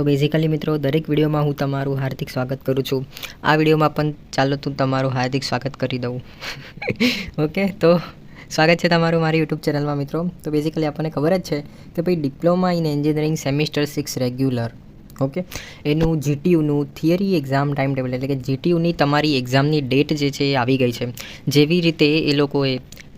તો બેઝિકલી મિત્રો દરેક વિડીયોમાં હું તમારું હાર્દિક સ્વાગત કરું છું. આ વિડીયોમાં પણ ચાલો તું તમારું હાર્દિક સ્વાગત કરી દઉં. ઓકે, તો સ્વાગત છે તમારું મારી યુટ્યુબ ચેનલમાં મિત્રો. તો બેઝિકલી આપણને ખબર જ છે કે ભાઈ diploma in engineering semester 6 regular, okay, એનું જીટીયુનું થિયરી એક્ઝામ ટાઈમ ટેબલ એટલે કે જીટીયુની તમારી એક્ઝામની ડેટ જે છે એ આવી ગઈ છે. જેવી રીતે એ લોકોએ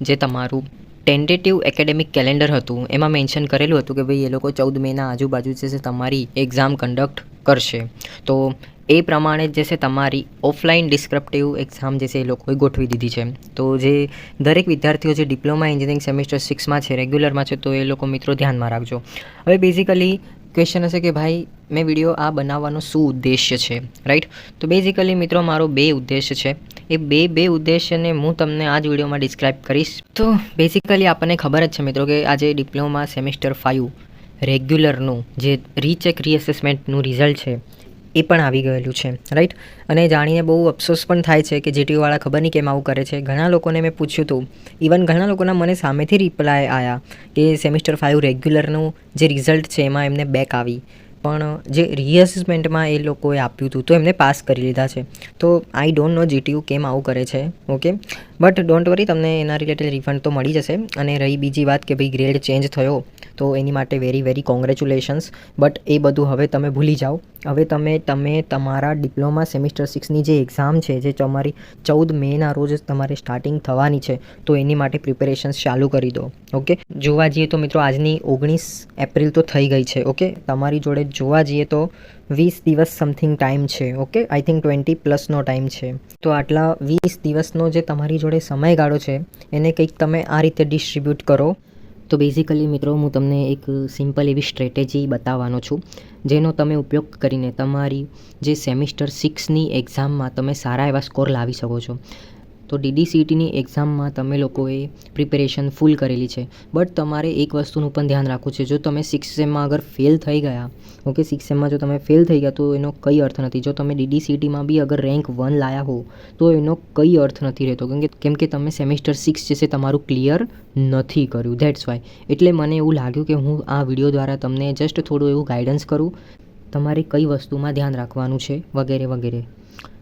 જે તમારું ટેન્ટેટિવ એકેડેમિક કેલેન્ડર હતું એમાં મેન્શન કરેલું હતું કે ભાઈ એ લોકો 14 મેના આજુબાજુ જે છે તમારી એક્ઝામ કન્ડક્ટ કરશે. તો એ પ્રમાણે જે છે તમારી ઓફલાઈન ડિસ્ક્રિપ્ટિવ એક્ઝામ જે છે એ લોકોએ ગોઠવી દીધી છે. તો જે દરેક વિદ્યાર્થીઓ જે ડિપ્લોમા એન્જિનિયરિંગ સેમિસ્ટર 6માં છે, રેગ્યુલરમાં છે, તો એ લોકો મિત્રો ધ્યાનમાં રાખજો. હવે બેઝિકલી ક્વેશ્ચન હશે કે ભાઈ મેં વિડીયો આ બનાવવાનો શું ઉદ્દેશ્ય છે, રાઈટ? તો બેઝિકલી મિત્રો મારો બે ઉદ્દેશ્ય છે. એ બે ઉદ્દેશ્યને હું તમને આ જ વિડીયોમાં ડિસ્ક્રાઇબ કરીશ. તો બેઝિકલી આપણને ખબર જ છે મિત્રો કે આજે ડિપ્લોમા સેમિસ્ટર 5 રેગ્યુલરનું જે રીચેક રીએસેસમેન્ટનું રિઝલ્ટ છે એ પણ આવી ગયેલું છે, રાઈટ? અને જાણીને બહુ અફસોસ પણ થાય છે કે જીટીયુવાળા ખબર નહીં કેમ આવું કરે છે. ઘણા લોકોને મેં પૂછ્યું હતું, ઇવન ઘણા લોકોના મને સામેથી રિપ્લાય આવ્યા કે સેમિસ્ટર 5 રેગ્યુલરનું જે રિઝલ્ટ છે એમાં એમને બેક આવી, પણ જે રીએસેસમેન્ટમાં એ લોકોએ આપ્યું હતું તો એમને પાસ કરી લીધા છે. તો આઈ ડોન્ટ નો જીટીયુ કેમ આવું કરે છે, ઓકે, બટ ડોન્ટ વરી, તમને એના રિલેટેડ રિફંડ તો મળી જશે. અને રહી બીજી વાત કે ભાઈ ગ્રેડ ચેન્જ થયો તો એની માટે વેરી કોંગ્રેચ્યુલેશન્સ, બટ એ બધું હવે તમે ભૂલી જાઓ. હવે તમે તમારા ડિપ્લોમા સેમિસ્ટર 6ની જે એક્ઝામ છે જે તમારી 14 મેના રોજ તમારે સ્ટાર્ટિંગ થવાની છે, તો એની માટે પ્રિપેરેશન્સ ચાલુ કરી દો. ઓકે, જોવા જઈએ તો મિત્રો આજની 19 એપ્રિલ તો થઈ ગઈ છે. ઓકે, તમારી જોડે જોવા જઈએ તો 20 દિવસ સમથિંગ ટાઈમ છે. ઓકે, આઈ થિંક 20+ ટાઈમ છે. તો આટલા 20 દિવસનો જે તમારી જોડે સમયગાળો છે એને કંઈક તમે આ રીતે ડિસ્ટ્રીબ્યુટ કરો. તો બેઝિકલી મિત્રો હું તમને એક સિમ્પલ એવી સ્ટ્રેટેજી બતાવવાનો છું જેનો તમે ઉપયોગ કરીને તમારી જે સેમિસ્ટર 6ની એક્ઝામમાં તમે સારા એવા સ્કોર લાવી શકો છો. તો DDCETની એક્ઝામમાં તમે લોકોએ પ્રિપેરેશન ફૂલ કરેલી છે, બટ તમારે એક વસ્તુનું પણ ધ્યાન રાખવું છે. જો તમે 6 સેમમાં અગર ફેલ થઈ ગયા, ઓકે, 6 સેમમાં જો તમે ફેલ થઈ ગયા તો એનો કંઈ અર્થ નથી. જો તમે DDCETમાં બી અગર રેન્ક 1 લાયા હો તો એનો કંઈ અર્થ નથી રહેતો, કેમ કે તમે સેમિસ્ટર 6 જે છે તમારું ક્લિયર નથી કર્યું. That's why. એટલે મને એવું લાગ્યું કે હું આ વિડીયો દ્વારા તમને જસ્ટ થોડું એવું ગાઈડન્સ કરું, તમારે કઈ વસ્તુમાં ધ્યાન રાખવાનું છે વગેરે વગેરે.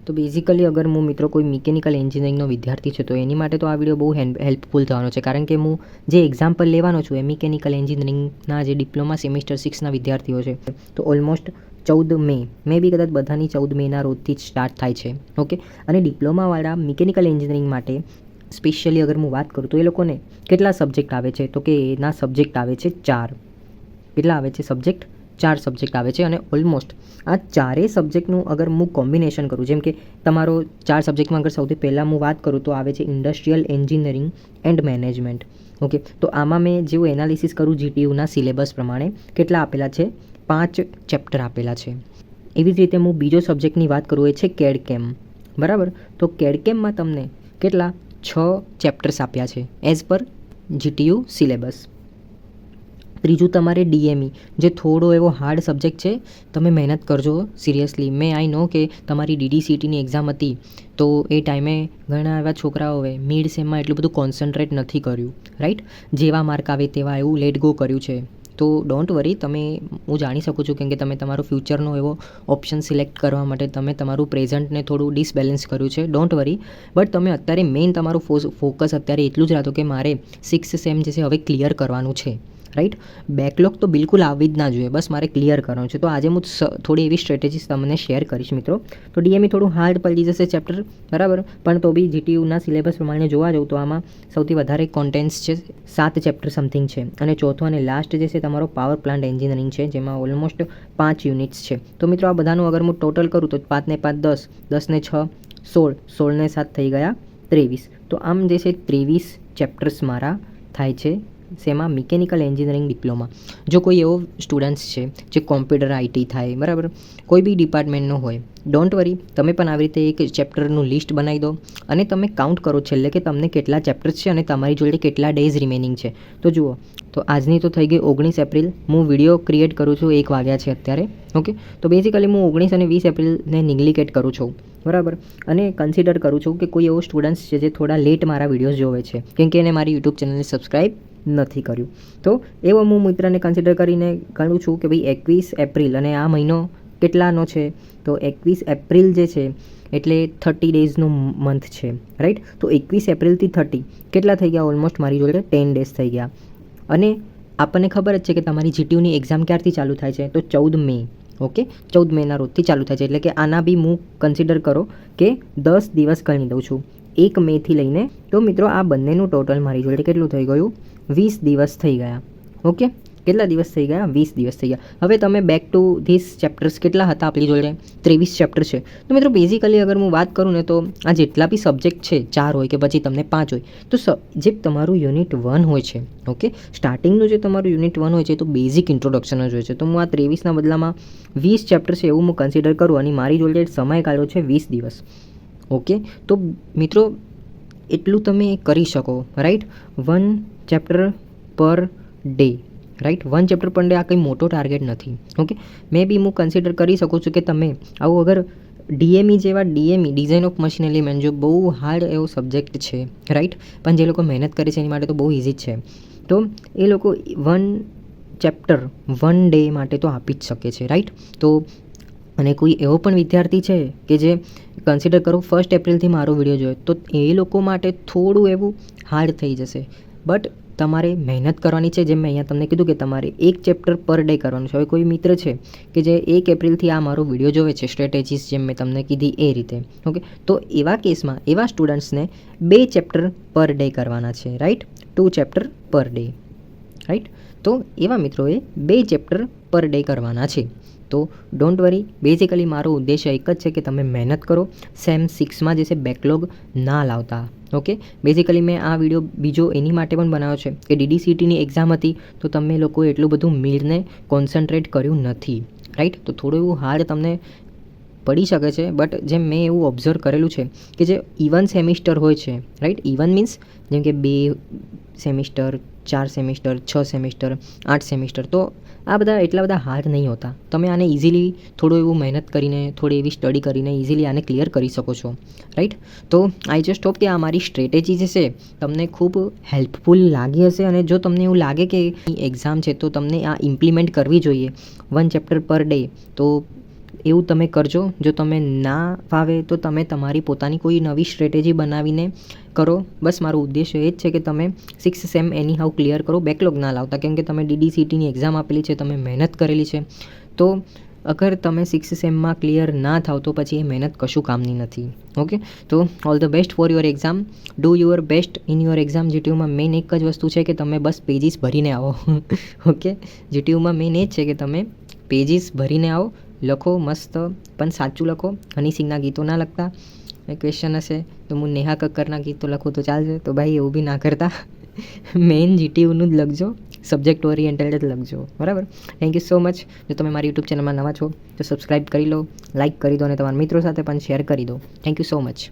તો બેઝિકલી અગર હું મિત્રો કોઈ મિકેનિકલ એન્જિનિયરિંગનો વિદ્યાર્થી છે તો એની માટે તો આ વિડીયો બહુ હેલ્પફુલ થવાનો છે, કારણ કે હું જે એક્ઝામ્પલ લેવાનો છું એ મિકેનિકલ એન્જિનિયરિંગના જે ડિપ્લોમા સેમિસ્ટર 6ના વિદ્યાર્થીઓ છે. તો ઓલમોસ્ટ 14 મે બી કદાચ બધાની 14 મેના રોજથી જ સ્ટાર્ટ થાય છે. ઓકે, અને ડિપ્લોમાવાળા મિકેનિકલ એન્જિનિયરિંગ માટે સ્પેશિયલી અગર હું વાત કરું તો એ લોકોને કેટલા સબ્જેક્ટ આવે છે, તો કે એના સબ્જેક્ટ આવે છે 4. કેટલા આવે છે સબ્જેક્ટ? 4 સબ્જેક્ટ આવે છે. અને ઓલમોસ્ટ આ ચારેય સબ્જેક્ટનું અગર હું કોમ્બિનેશન કરું, જેમ કે તમારો 4 સબ્જેક્ટમાં અગર સૌથી પહેલાં હું વાત કરું તો આવે છે industrial engineering and management. Okay, તો આમાં મેં જેવું એનાલિસિસ કરું જીટીયુના સિલેબસ પ્રમાણે કેટલા આપેલા છે? 5 ચેપ્ટર આપેલા છે. એવી જ રીતે હું બીજો સબ્જેક્ટની વાત કરું એ છે કેડકેમ, બરાબર? તો કેડકેમમાં તમને કેટલા? 6 ચેપ્ટર્સ આપ્યા છે એઝ પર જીટીયુ સિલેબસ. ત્રીજું તમારે ડીએમઈ, જે થોડો એવો હાર્ડ સબ્જેક્ટ છે. તમે મહેનત કરજો સિરિયસલી. મેં આઈ નો કે તમારી DDCETની એક્ઝામ હતી તો એ ટાઈમે ઘણા એવા છોકરાઓએ મિડ સેમમાં એટલું બધું કોન્સન્ટ્રેટ નથી કર્યું, રાઈટ? જેવા માર્ક આવે તેવા એવું લેટ ગો કર્યું છે. તો ડોન્ટ વરી, હું જાણી શકું છું કેમ કે તમે તમારો ફ્યુચરનો એવો ઓપ્શન સિલેક્ટ કરવા માટે તમે તમારું પ્રેઝન્ટને થોડું ડિસબેલેન્સ કર્યું છે. ડોન્ટ વરી, બટ તમે અત્યારે મેઇન તમારું ફોકસ અત્યારે એટલું જ રાખો કે મારે 6 સેમ જે છે હવે ક્લિયર કરવાનું છે, રાઈટ? બેકલોગ તો બિલકુલ આવી જ ના જોઈએ, બસ મારે ક્લિયર કરવાનું છે. તો આજે હું થોડી એવી સ્ટ્રેટેજીસ તમને શેર કરીશ મિત્રો. તો ડીએમઈ થોડું હાર્ડ પડી જશે ચેપ્ટર, બરાબર, પણ તો બી જીટીયુના સિલેબસ પ્રમાણે જોવા જાઉં તો આમાં સૌથી વધારે કોન્ટેન્ટ્સ છે, 7 ચેપ્ટર સમથિંગ છે. અને ચોથો અને લાસ્ટ જે છે તમારો પાવર પ્લાન્ટ એન્જિનિયરિંગ છે, જેમાં ઓલમોસ્ટ 5 યુનિટ્સ છે. તો મિત્રો આ બધાનું અગર હું ટોટલ કરું તો 5 ને 5 10, 10 ને 6 16, 16 ને 7 થઈ ગયા 23. તો આમ જે છે 23 ચેપ્ટર્સ મારા થાય છે શેમાં? Mechanical engineering diploma. જો કોઈ એવો સ્ટુડન્ટ્સ છે જે કોમ્પ્યુટર આઈટી થાય, બરાબર, કોઈ બી ડિપાર્ટમેન્ટનો હોય, ડોન્ટ વરી, તમે પણ આવી રીતે એક ચેપ્ટરનું લિસ્ટ બનાવી દો અને તમે કાઉન્ટ કરો છેલ્લે કે તમને કેટલા ચેપ્ટર્સ છે અને તમારી જોડે કેટલા ડેઝ રિમેનિંગ છે. તો જુઓ, તો આજની તો થઈ ગઈ 19 એપ્રિલ. હું વિડીયો ક્રિએટ કરું છું 1 વાગ્યા છે અત્યારે. ઓકે, તો બેઝિકલી હું 19 અને 20 એપ્રિલને નિગ્લિકેટ કરું છું, બરાબર, અને કન્સિડર કરું છું કે કોઈ એવો સ્ટુડન્ટ્સ છે જે થોડા લેટ મારા વિડીયોઝ જોવે છે, કેમ કે એને મારી યુટ્યુબ ચેનલને સબસ્ક્રાઈબ નથી કર્યું. તો એવો હું મિત્રને કન્સિડર કરીને ગણું છું કે ભાઈ 21 એપ્રિલ અને આ મહિનો કેટલાનો છે, તો 21 એપ્રિલ જે છે એટલે 30 ડેઝનો મંથ છે, રાઈટ. તો 21 એપ્રિલથી 30 કેટલા થઈ ગયા? ઓલમોસ્ટ મારી જોડે 10 ડેઝ થઈ ગયા. અને આપણને ખબર જ છે કે તમારી જીટીયુની એક્ઝામ ક્યારથી ચાલુ થાય છે, તો 14 મે. ઓકે, 14 મેના રોજથી ચાલુ થાય છે. એટલે કે આના બી હું કન્સિડર કરો કે 10 દિવસ ગણી દઉં છું, 1 મેથી લઈને. તો મિત્રો આ બંનેનું ટોટલ મારી જોડે કેટલું થઈ ગયું? 20 દિવસ થઈ ગયા. ઓકે, કેટલા દિવસ થઈ ગયા? 20 દિવસ થઈ ગયા. હવે તમે બેક ટુ ધીસ ચેપ્ટર્સ કેટલા હતા આપણી જોડે? 23 ચેપ્ટર છે. તો મિત્રો બેઝિકલી અગર હું વાત કરું ને તો આ જેટલા બી સબ્જેક્ટ છે, 4 હોય કે પછી તમને 5 હોય, તો જે તમારું યુનિટ 1 હોય છે, ઓકે, સ્ટાર્ટિંગનું જે તમારું યુનિટ 1 હોય છે તો બેઝિક ઇન્ટ્રોડક્શન જ હોય છે. તો હું આ 23ના બદલામાં 20 ચેપ્ટર છે એવું હું કન્સિડર કરું અને મારી જોડે સમયગાળો છે 20 દિવસ. ઓકે, તો મિત્રો એટલું તમે કરી શકો, right. 1 chapter per day, right. 1 chapter per day આ કંઈ મોટો ટાર્ગેટ નથી. ઓકે, મે બી હું કન્સિડર કરી શકું છું કે તમે આવું અગર ડીએમઈ જેવા ડિઝાઇન ઓફ મશીન એલિમેન્ટ જો બહુ હાર્ડ એવો સબ્જેક્ટ છે, રાઈટ, પણ જે લોકો મહેનત કરે છે એની માટે તો બહુ ઇઝી જ છે. તો એ લોકો 1 ચેપ્ટર 1 ડે માટે તો આપી જ શકે છે, રાઈટ. તો અને કોઈ એવો પણ વિદ્યાર્થી છે કે જે કન્સિડર કરો 1 એપ્રિલથી મારો વિડીયો જોયો, તો એ લોકો માટે થોડું એવું હાર્ડ થઈ જશે. બટ તમારે મહેનત કરવાની છે. જેમ મેં અહીંયા તમને કીધું કે તમારે 1 ચેપ્ટર પર ડે કરવાનું છે. હવે કોઈ મિત્ર છે કે જે 1 એપ્રિલથી આ મારો વિડીયો જોવે છે, સ્ટ્રેટેજીસ જેમ મેં તમને કીધી એ રીતે, ઓકે, તો એવા કેસમાં એવા સ્ટુડન્ટ્સને 2 ચેપ્ટર પર ડે કરવાના છે, right. 2 chapter per day, right. તો એવા મિત્રોએ 2 ચેપ્ટર પર ડે કરવાના છે. તો ડોન્ટ વરી, બેઝિકલી મારો ઉદ્દેશ્ય એક જ છે કે તમે મહેનત કરો, સેમ 6માં જે છે બેકલોગ ના લાવતા. ઓકે, બેઝિકલી મેં આ વિડીયો બીજો એની માટે પણ બનાવ્યો છે કે DDCTની એક્ઝામ હતી તો તમે લોકોએ એટલું બધું મીડને કોન્સન્ટ્રેટ કર્યું નથી, રાઈટ. તો થોડું એવું હાર્ડ તમને પડી શકે છે. બટ જેમ મેં એવું ઓબ્ઝર્વ કરેલું છે કે જે ઇવન સેમિસ્ટર હોય છે, રાઈટ. ઇવન મીન્સ જેમ કે 2 સેમિસ્ટર, 4 સેમિસ્ટર, 6 સેમિસ્ટર, 8 સેમિસ્ટર, તો આ બધા એટલા બધા હાર્ડ નહીં હોતા. તમે આને ઇઝીલી થોડું એવું મહેનત કરીને, થોડી એવી સ્ટડી કરીને ઇઝીલી આને ક્લિયર કરી શકો છો, રાઈટ. તો આઈ જસ્ટ હોપ કે આ મારી સ્ટ્રેટેજી જે છે તમને ખૂબ હેલ્પફુલ લાગી હશે. અને જો તમને એવું લાગે કે એક્ઝામ છે તો તમને આ ઇમ્પ્લિમેન્ટ કરવી જોઈએ 1 ચેપ્ટર પર ડે, તો એવું તમે કરજો. જો તમે ના ફાવે તો તમે તમારી પોતાની કોઈ નવી સ્ટ્રેટેજી બનાવીને કરો. બસ મારો ઉદ્દેશ્ય એ જ છે કે તમે 6 સેમ એની હાઉ ક્લિયર કરો, બેકલોગ ના લાવતા. કેમ કે તમે DDCTની એક્ઝામ આપેલી છે, તમે મહેનત કરેલી છે. તો અગર તમે 6 સેમમાં ક્લિયર ના થાવ તો પછી એ મહેનત કશું કામની નથી. ઓકે, તો all the best for your exam. Do your best in your exam. જીટીયુમાં મેઇન એક જ વસ્તુ છે કે તમે બસ પેજીસ ભરીને આવો. ઓકે, જીટીયુમાં મેઇન એ જ છે કે તમે પેજીસ ભરીને આવો, લખો મસ્ત, પણ સાચું લખો. હની સિંગના ગીતો ના લખતા. ક્વેશ્ચન હશે તો હું નેહા કક્કરના ગીતો લખું તો ચાલશે. તો ભાઈ એવું બી ના કરતા. મેઇન જીટીયુનું જ લખજો, સબ્જેક્ટ ઓરિએન્ટેડ જ લખજો, બરાબર. Thank you so much. જો તમે મારી યુટ્યુબ ચેનલમાં નવા છો તો સબસ્ક્રાઈબ કરી લો, લાઇક કરી દો અને તમારા મિત્રો સાથે પણ શેર કરી દો. Thank you so much.